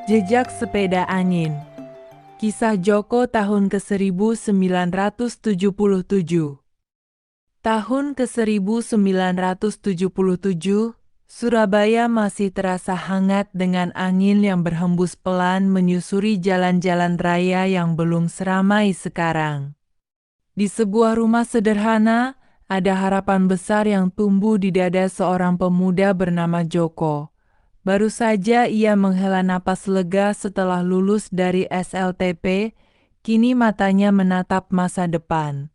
Jejak sepeda angin. Kisah Joko tahun ke-1977. Tahun ke-1977, Surabaya masih terasa hangat dengan angin yang berhembus pelan menyusuri jalan-jalan raya yang belum seramai sekarang. Di sebuah rumah sederhana, ada harapan besar yang tumbuh di dada seorang pemuda bernama Joko. Baru saja ia menghela napas lega setelah lulus dari SLTP, kini matanya menatap masa depan.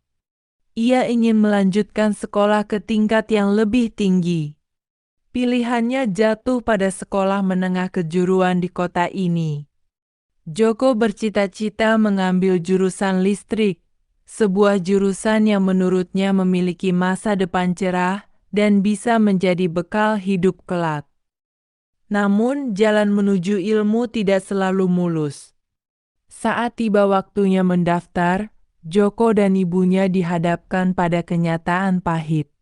Ia ingin melanjutkan sekolah ke tingkat yang lebih tinggi. Pilihannya jatuh pada sekolah menengah kejuruan di kota ini. Joko bercita-cita mengambil jurusan listrik, sebuah jurusan yang menurutnya memiliki masa depan cerah dan bisa menjadi bekal hidup kelak. Namun, jalan menuju ilmu tidak selalu mulus. Saat tiba waktunya mendaftar, Joko dan ibunya dihadapkan pada kenyataan pahit.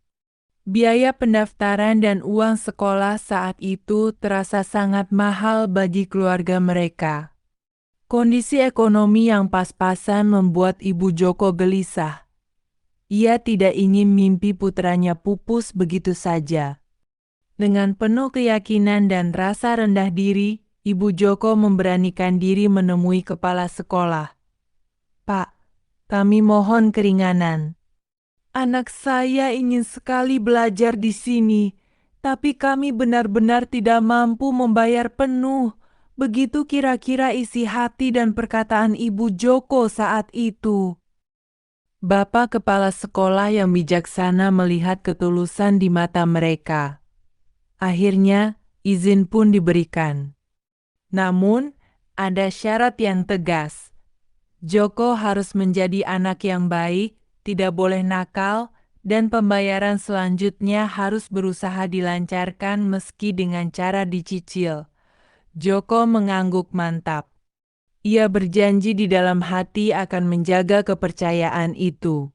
Biaya pendaftaran dan uang sekolah saat itu terasa sangat mahal bagi keluarga mereka. Kondisi ekonomi yang pas-pasan membuat ibu Joko gelisah. Ia tidak ingin mimpi putranya pupus begitu saja. Dengan penuh keyakinan dan rasa rendah diri, Ibu Joko memberanikan diri menemui kepala sekolah. "Pak, kami mohon keringanan. Anak saya ingin sekali belajar di sini, tapi kami benar-benar tidak mampu membayar penuh." Begitu kira-kira isi hati dan perkataan Ibu Joko saat itu. Bapak kepala sekolah yang bijaksana melihat ketulusan di mata mereka. Akhirnya, izin pun diberikan. Namun, ada syarat yang tegas. Joko harus menjadi anak yang baik, tidak boleh nakal, dan pembayaran selanjutnya harus berusaha dilancarkan meski dengan cara dicicil. Joko mengangguk mantap. Ia berjanji di dalam hati akan menjaga kepercayaan itu.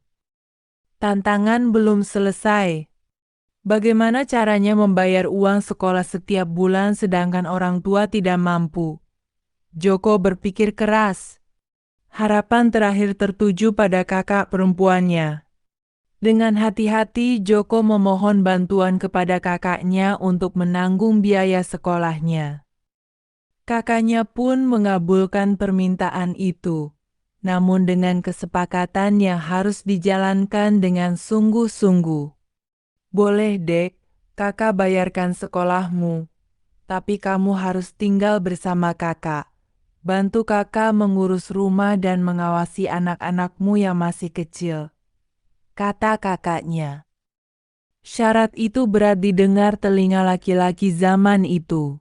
Tantangan belum selesai. Bagaimana caranya membayar uang sekolah setiap bulan sedangkan orang tua tidak mampu? Joko berpikir keras. Harapan terakhir tertuju pada kakak perempuannya. Dengan hati-hati, Joko memohon bantuan kepada kakaknya untuk menanggung biaya sekolahnya. Kakaknya pun mengabulkan permintaan itu, namun dengan kesepakatan yang harus dijalankan dengan sungguh-sungguh. "Boleh, Dek, kakak bayarkan sekolahmu, tapi kamu harus tinggal bersama kakak. Bantu kakak mengurus rumah dan mengawasi anak-anakmu yang masih kecil," kata kakaknya. Syarat itu berat didengar telinga laki-laki zaman itu.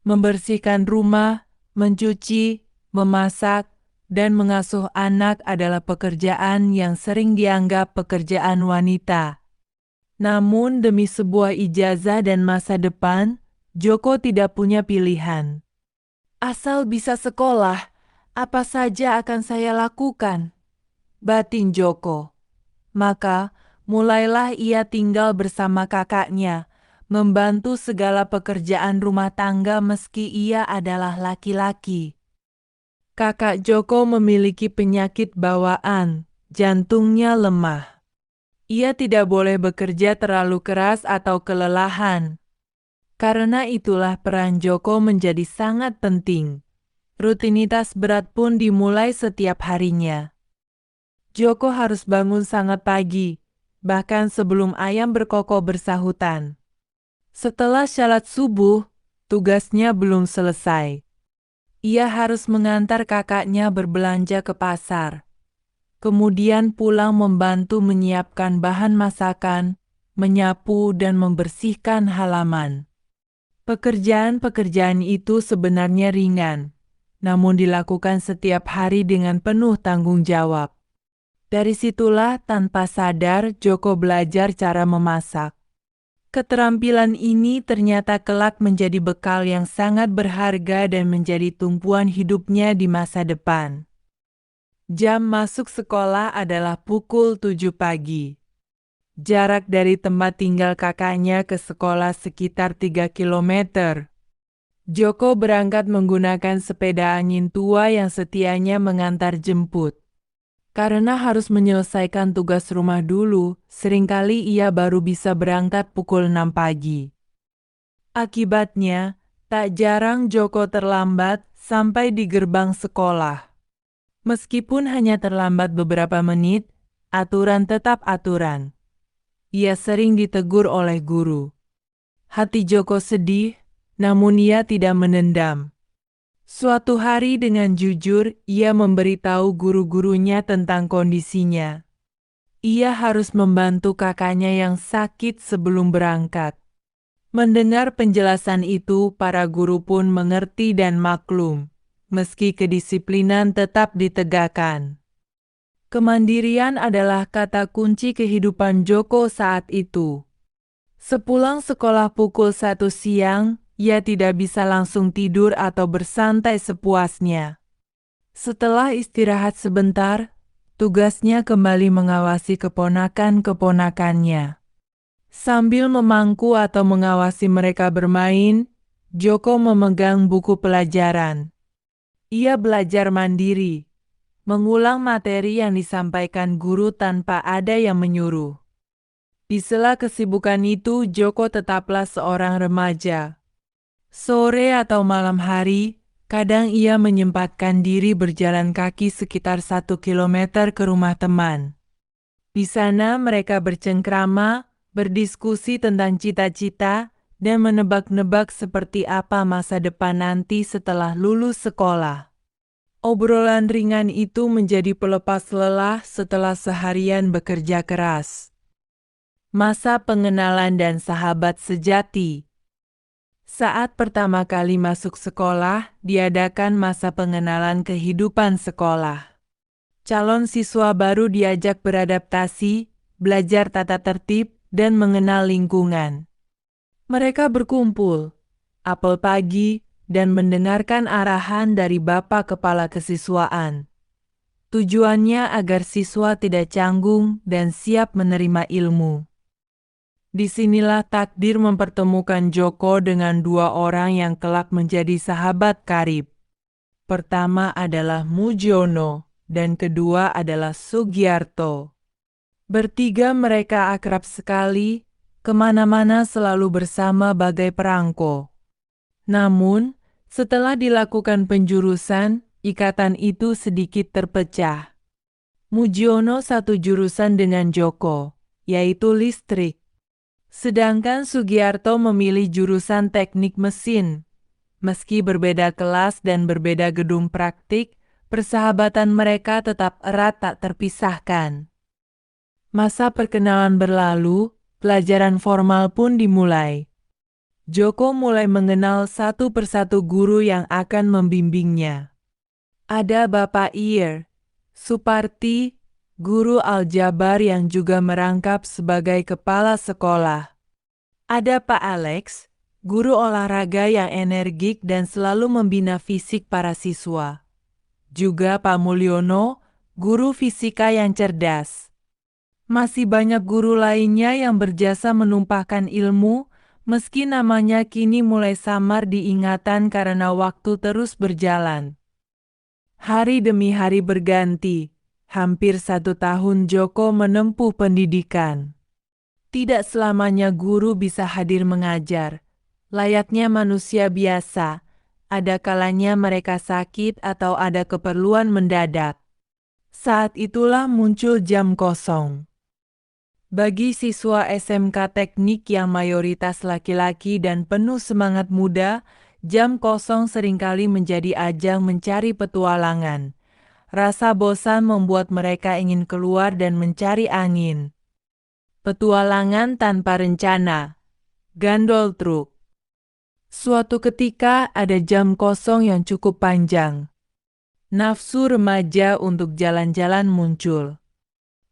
Membersihkan rumah, mencuci, memasak, dan mengasuh anak adalah pekerjaan yang sering dianggap pekerjaan wanita. Namun demi sebuah ijazah dan masa depan, Joko tidak punya pilihan. "Asal bisa sekolah, apa saja akan saya lakukan," batin Joko. Maka, mulailah ia tinggal bersama kakaknya, membantu segala pekerjaan rumah tangga meski ia adalah laki-laki. Kakak Joko memiliki penyakit bawaan, jantungnya lemah. Ia tidak boleh bekerja terlalu keras atau kelelahan. Karena itulah peran Joko menjadi sangat penting. Rutinitas berat pun dimulai setiap harinya. Joko harus bangun sangat pagi, bahkan sebelum ayam berkokok bersahutan. Setelah syalat subuh, tugasnya belum selesai. Ia harus mengantar kakaknya berbelanja ke pasar. Kemudian pulang membantu menyiapkan bahan masakan, menyapu dan membersihkan halaman. Pekerjaan-pekerjaan itu sebenarnya ringan, namun dilakukan setiap hari dengan penuh tanggung jawab. Dari situlah tanpa sadar Joko belajar cara memasak. Keterampilan ini ternyata kelak menjadi bekal yang sangat berharga dan menjadi tumpuan hidupnya di masa depan. Jam masuk sekolah adalah pukul 7 pagi. Jarak dari tempat tinggal kakaknya ke sekolah sekitar 3 kilometer. Joko berangkat menggunakan sepeda angin tua yang setianya mengantar jemput. Karena harus menyelesaikan tugas rumah dulu, seringkali ia baru bisa berangkat pukul 6 pagi. Akibatnya, tak jarang Joko terlambat sampai di gerbang sekolah. Meskipun hanya terlambat beberapa menit, aturan tetap aturan. Ia sering ditegur oleh guru. Hati Joko sedih, namun ia tidak menendam. Suatu hari dengan jujur, ia memberitahu guru-gurunya tentang kondisinya. Ia harus membantu kakaknya yang sakit sebelum berangkat. Mendengar penjelasan itu, para guru pun mengerti dan maklum, meski kedisiplinan tetap ditegakkan. Kemandirian adalah kata kunci kehidupan Joko saat itu. Sepulang sekolah pukul 1 siang, ia tidak bisa langsung tidur atau bersantai sepuasnya. Setelah istirahat sebentar, tugasnya kembali mengawasi keponakan-keponakannya. Sambil memangku atau mengawasi mereka bermain, Joko memegang buku pelajaran. Ia belajar mandiri, mengulang materi yang disampaikan guru tanpa ada yang menyuruh. Di sela kesibukan itu, Joko tetaplah seorang remaja. Sore atau malam hari, kadang ia menyempatkan diri berjalan kaki sekitar 1 kilometer ke rumah teman. Di sana mereka bercengkrama, berdiskusi tentang cita-cita, dan menebak-nebak seperti apa masa depan nanti setelah lulus sekolah. Obrolan ringan itu menjadi pelepas lelah setelah seharian bekerja keras. Masa pengenalan dan sahabat sejati. Saat pertama kali masuk sekolah, diadakan masa pengenalan kehidupan sekolah. Calon siswa baru diajak beradaptasi, belajar tata tertib, dan mengenal lingkungan. Mereka berkumpul, apel pagi, dan mendengarkan arahan dari Bapak Kepala Kesiswaan. Tujuannya agar siswa tidak canggung dan siap menerima ilmu. Disinilah takdir mempertemukan Joko dengan dua orang yang kelak menjadi sahabat karib. Pertama adalah Mujiono, dan kedua adalah Sugiarto. Bertiga mereka akrab sekali, kemana-mana selalu bersama bagai perangko. Namun, setelah dilakukan penjurusan, ikatan itu sedikit terpecah. Mujiono satu jurusan dengan Joko, yaitu listrik. Sedangkan Sugiarto memilih jurusan teknik mesin. Meski berbeda kelas dan berbeda gedung praktik, persahabatan mereka tetap erat tak terpisahkan. Masa perkenalan berlalu, pelajaran formal pun dimulai. Joko mulai mengenal satu persatu guru yang akan membimbingnya. Ada Bapak Ir, Suparti, guru aljabar yang juga merangkap sebagai kepala sekolah. Ada Pak Alex, guru olahraga yang energik dan selalu membina fisik para siswa. Juga Pak Mulyono, guru fisika yang cerdas. Masih banyak guru lainnya yang berjasa menumpahkan ilmu, meski namanya kini mulai samar diingatan karena waktu terus berjalan. Hari demi hari berganti, hampir 1 tahun Joko menempuh pendidikan. Tidak selamanya guru bisa hadir mengajar. Layaknya manusia biasa, ada kalanya mereka sakit atau ada keperluan mendadak. Saat itulah muncul jam kosong. Bagi siswa SMK Teknik yang mayoritas laki-laki dan penuh semangat muda, jam kosong seringkali menjadi ajang mencari petualangan. Rasa bosan membuat mereka ingin keluar dan mencari angin. Petualangan tanpa rencana. Gandol truk. Suatu ketika ada jam kosong yang cukup panjang. Nafsu remaja untuk jalan-jalan muncul.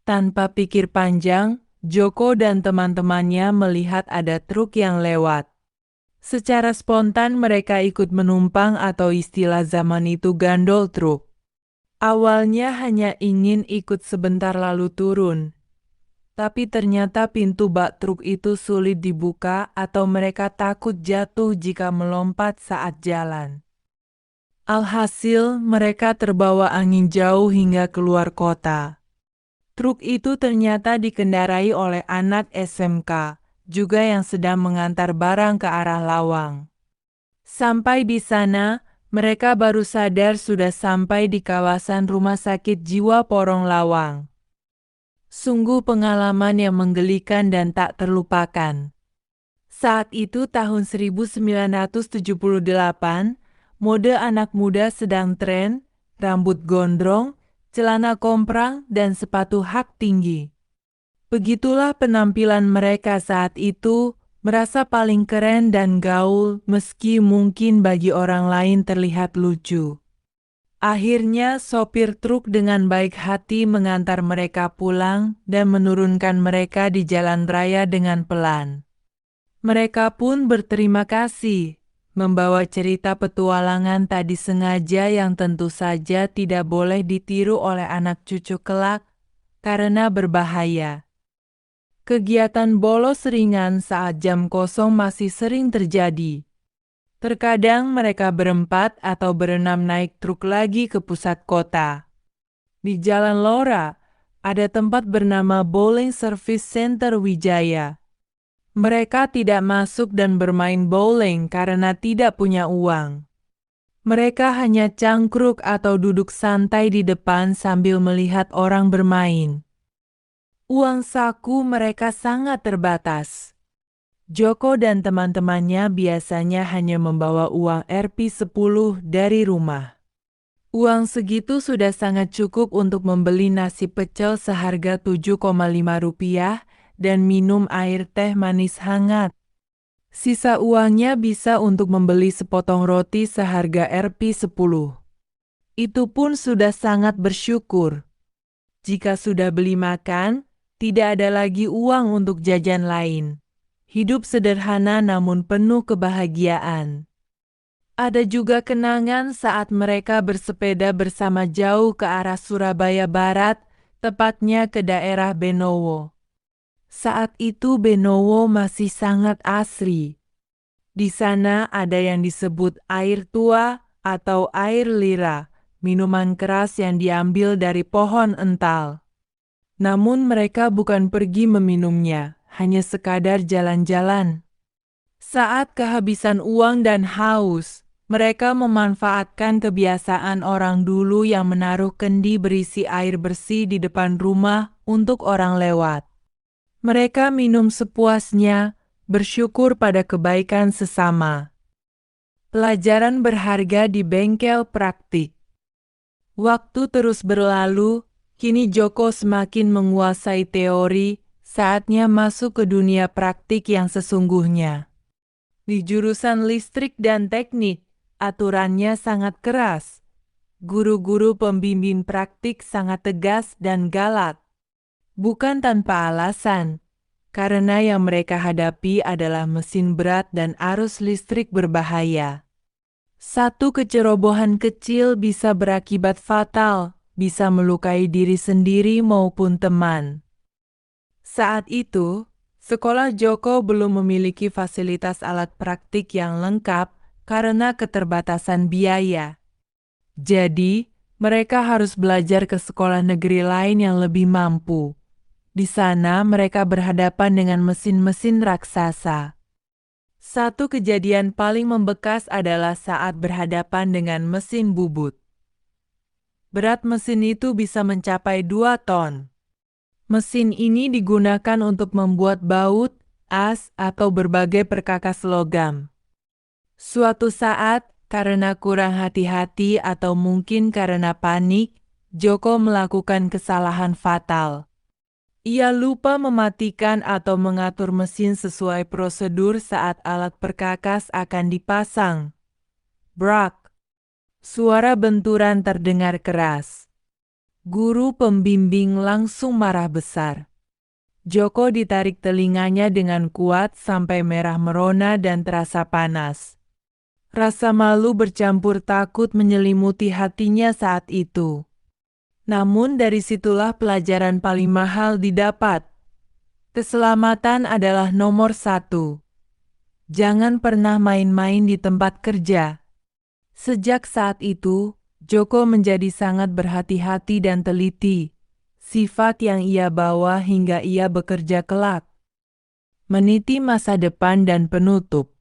Tanpa pikir panjang, Joko dan teman-temannya melihat ada truk yang lewat. Secara spontan mereka ikut menumpang atau istilah zaman itu gandol truk. Awalnya hanya ingin ikut sebentar lalu turun. Tapi ternyata pintu bak truk itu sulit dibuka atau mereka takut jatuh jika melompat saat jalan. Alhasil, mereka terbawa angin jauh hingga keluar kota. Truk itu ternyata dikendarai oleh anak SMK, juga yang sedang mengantar barang ke arah Lawang. Sampai di sana, mereka baru sadar sudah sampai di kawasan Rumah Sakit Jiwa Porong Lawang. Sungguh pengalaman yang menggelikan dan tak terlupakan. Saat itu tahun 1978, mode anak muda sedang tren, rambut gondrong, celana komprang, dan sepatu hak tinggi. Begitulah penampilan mereka saat itu, merasa paling keren dan gaul meski mungkin bagi orang lain terlihat lucu. Akhirnya sopir truk dengan baik hati mengantar mereka pulang dan menurunkan mereka di jalan raya dengan pelan. Mereka pun berterima kasih, membawa cerita petualangan tak disengaja yang tentu saja tidak boleh ditiru oleh anak cucu kelak karena berbahaya. Kegiatan bolos ringan saat jam kosong masih sering terjadi. Terkadang mereka berempat atau berenam naik truk lagi ke pusat kota. Di Jalan Lora, ada tempat bernama Bowling Service Center Wijaya. Mereka tidak masuk dan bermain bowling karena tidak punya uang. Mereka hanya cangkruk atau duduk santai di depan sambil melihat orang bermain. Uang saku mereka sangat terbatas. Joko dan teman-temannya biasanya hanya membawa uang Rp10 dari rumah. Uang segitu sudah sangat cukup untuk membeli nasi pecel seharga Rp7,5 dan minum air teh manis hangat. Sisa uangnya bisa untuk membeli sepotong roti seharga Rp10. Itu pun sudah sangat bersyukur. Jika sudah beli makan, tidak ada lagi uang untuk jajan lain. Hidup sederhana namun penuh kebahagiaan. Ada juga kenangan saat mereka bersepeda bersama jauh ke arah Surabaya Barat, tepatnya ke daerah Benowo. Saat itu Benowo masih sangat asri. Di sana ada yang disebut air tua atau air lira, minuman keras yang diambil dari pohon ental. Namun mereka bukan pergi meminumnya, hanya sekadar jalan-jalan. Saat kehabisan uang dan haus, mereka memanfaatkan kebiasaan orang dulu yang menaruh kendi berisi air bersih di depan rumah untuk orang lewat. Mereka minum sepuasnya, bersyukur pada kebaikan sesama. Pelajaran berharga di bengkel praktik. Waktu terus berlalu, kini Joko semakin menguasai teori, saatnya masuk ke dunia praktik yang sesungguhnya. Di jurusan listrik dan teknik, aturannya sangat keras. Guru-guru pembimbing praktik sangat tegas dan galak. Bukan tanpa alasan, karena yang mereka hadapi adalah mesin berat dan arus listrik berbahaya. Satu kecerobohan kecil bisa berakibat fatal, bisa melukai diri sendiri maupun teman. Saat itu, sekolah Joko belum memiliki fasilitas alat praktik yang lengkap karena keterbatasan biaya. Jadi, mereka harus belajar ke sekolah negeri lain yang lebih mampu. Di sana, mereka berhadapan dengan mesin-mesin raksasa. Satu kejadian paling membekas adalah saat berhadapan dengan mesin bubut. Berat mesin itu bisa mencapai 2 ton. Mesin ini digunakan untuk membuat baut, as, atau berbagai perkakas logam. Suatu saat, karena kurang hati-hati atau mungkin karena panik, Joko melakukan kesalahan fatal. Ia lupa mematikan atau mengatur mesin sesuai prosedur saat alat perkakas akan dipasang. Brak! Suara benturan terdengar keras. Guru pembimbing langsung marah besar. Joko ditarik telinganya dengan kuat sampai merah merona dan terasa panas. Rasa malu bercampur takut menyelimuti hatinya saat itu. Namun dari situlah pelajaran paling mahal didapat. Keselamatan adalah nomor satu. Jangan pernah main-main di tempat kerja. Sejak saat itu, Joko menjadi sangat berhati-hati dan teliti, sifat yang ia bawa hingga ia bekerja kelak. Meniti masa depan dan penutup.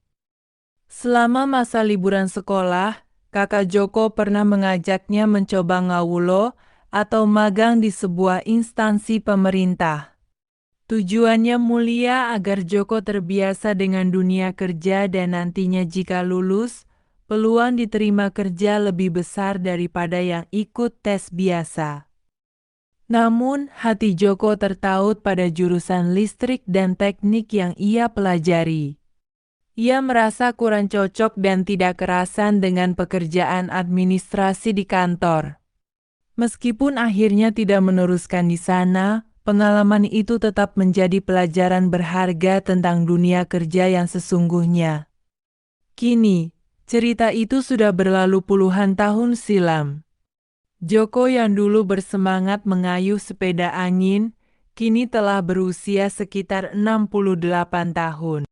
Selama masa liburan sekolah, kakak Joko pernah mengajaknya mencoba ngawulo atau magang di sebuah instansi pemerintah. Tujuannya mulia agar Joko terbiasa dengan dunia kerja dan nantinya jika lulus, peluang diterima kerja lebih besar daripada yang ikut tes biasa. Namun, hati Joko tertaut pada jurusan listrik dan teknik yang ia pelajari. Ia merasa kurang cocok dan tidak kerasan dengan pekerjaan administrasi di kantor. Meskipun akhirnya tidak meneruskan di sana, pengalaman itu tetap menjadi pelajaran berharga tentang dunia kerja yang sesungguhnya. Kini, cerita itu sudah berlalu puluhan tahun silam. Joko yang dulu bersemangat mengayuh sepeda angin, kini telah berusia sekitar 68 tahun.